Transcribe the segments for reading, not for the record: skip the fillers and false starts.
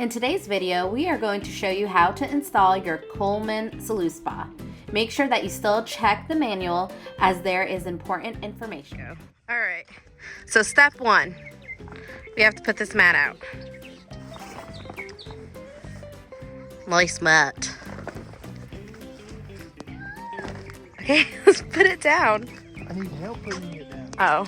In today's video, we are going to show you how to install your Coleman Saluspa. Make sure that you still check the manual as there is important information. All right, so step one, we have to put this mat out. Moist mat. Okay, let's put it down. I need help putting it down. Oh.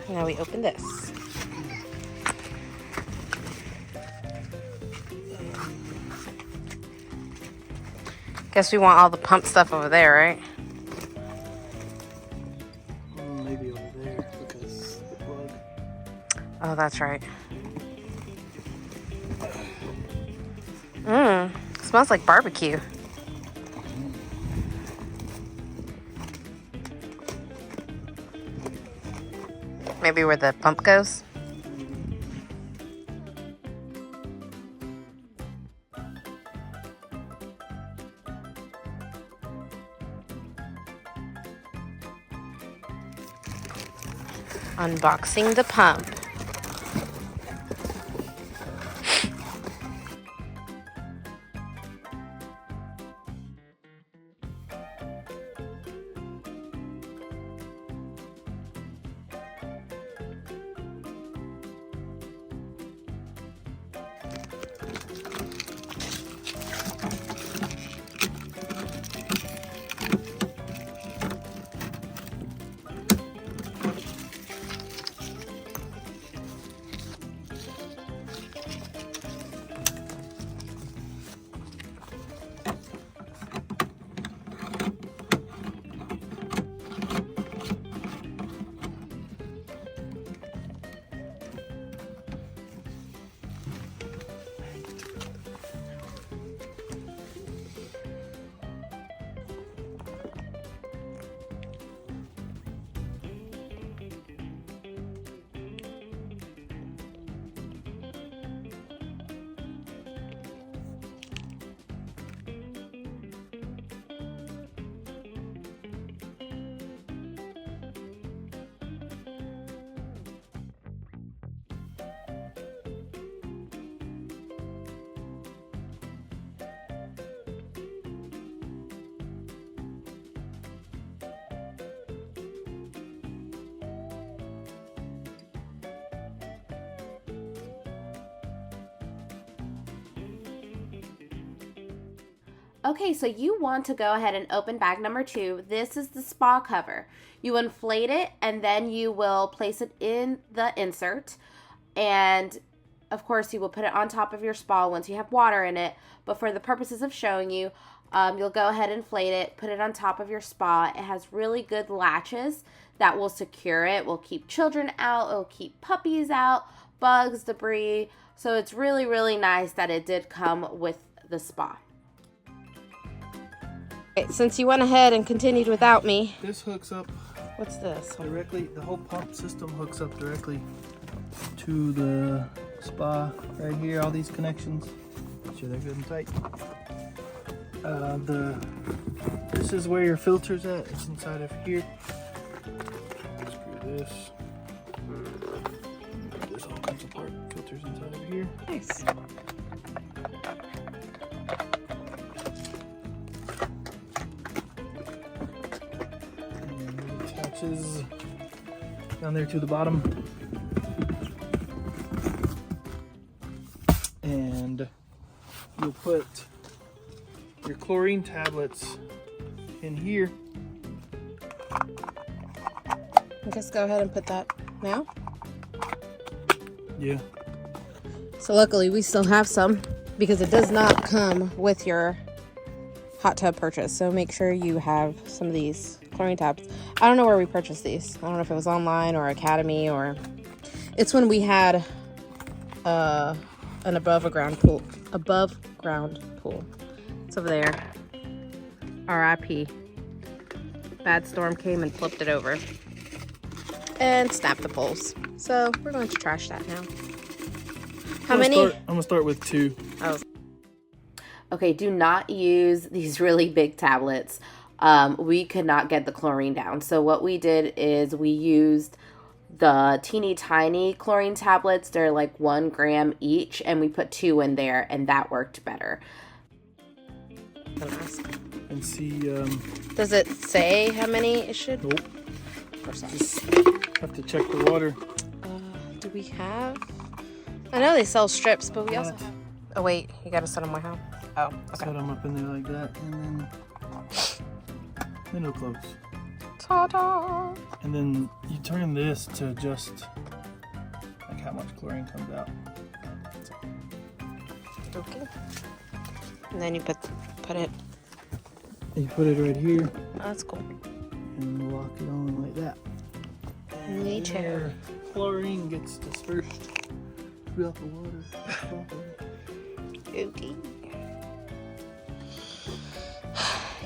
Now we open this. Guess we want all the pump stuff over there, right? Maybe over there because the plug. Oh, that's right. Smells like barbecue. Maybe where the pump goes. Unboxing the pump. Okay, so you want to go ahead and open bag number 2. This is the spa cover. You inflate it and then you will place it in the insert. And of course you will put it on top of your spa once you have water in it. But for the purposes of showing you, you'll go ahead and inflate it, put it on top of your spa. It has really good latches that will secure it. Will keep children out, it'll keep puppies out, bugs, debris. So it's really, really nice that it did come with the spa. Since you went ahead and continued without me. This hooks up. What's this? Directly, the whole pump system hooks up directly to the spa right here. All these connections. Make sure they're good and tight. This is where your filter's at. It's inside of here. Screw this. This all comes apart. Filter's inside of here. Nice. Attaches down there to the bottom. And you'll put your chlorine tablets in here. Just go ahead and put that now. Yeah. So luckily we still have some because it does not come with your hot tub purchase. So make sure you have some of these chlorine tabs. I don't know where we purchased these. I don't know if it was online or Academy or it's when we had an above ground pool. It's over there. RIP. Bad storm came and flipped it over. And snapped the poles. So we're going to trash that now. How many? I'm gonna start with 2. Oh. Okay, do not use these really big tablets. We could not get the chlorine down. So what we did is we used the teeny tiny chlorine tablets. They're like 1 gram each, and we put 2 in there, and that worked better. And see, Does it say how many it should? nope. Just have to check the water. Do we have? I know they sell strips, but we also have. Oh wait, you gotta set them way how? Oh, okay. Set them up in there like that, and then it'll close. Ta-da! And then you turn this to just like how much chlorine comes out. Okay. And then you put it. You put it right here Oh, that's cool. and lock it on like that. Me too. Your chlorine gets dispersed throughout the water. Okay.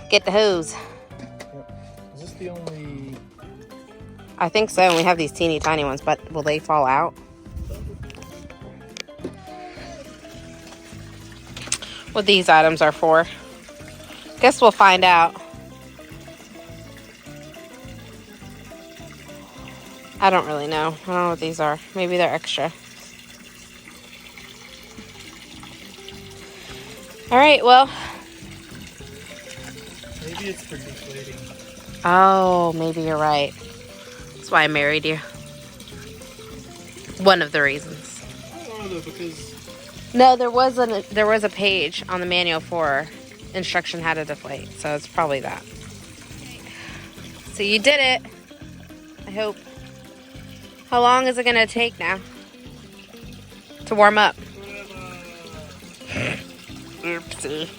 Get the hose. Yep. Is this the only? I think so. And we have these teeny tiny ones, but will they fall out? What these items are for? Guess we'll find out. I don't really know. I don't know what these are. Maybe they're extra. All right, well. Maybe it's for deflating. Oh, maybe you're right. That's why I married you. One of the reasons. I don't know though, because No, there was a page on the manual for instruction how to deflate, so it's probably that. So you did it. I hope. How long is it gonna take now to warm up? Oopsie.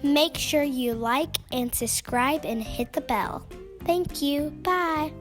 Make sure you like and subscribe and hit the bell. Thank you. Bye.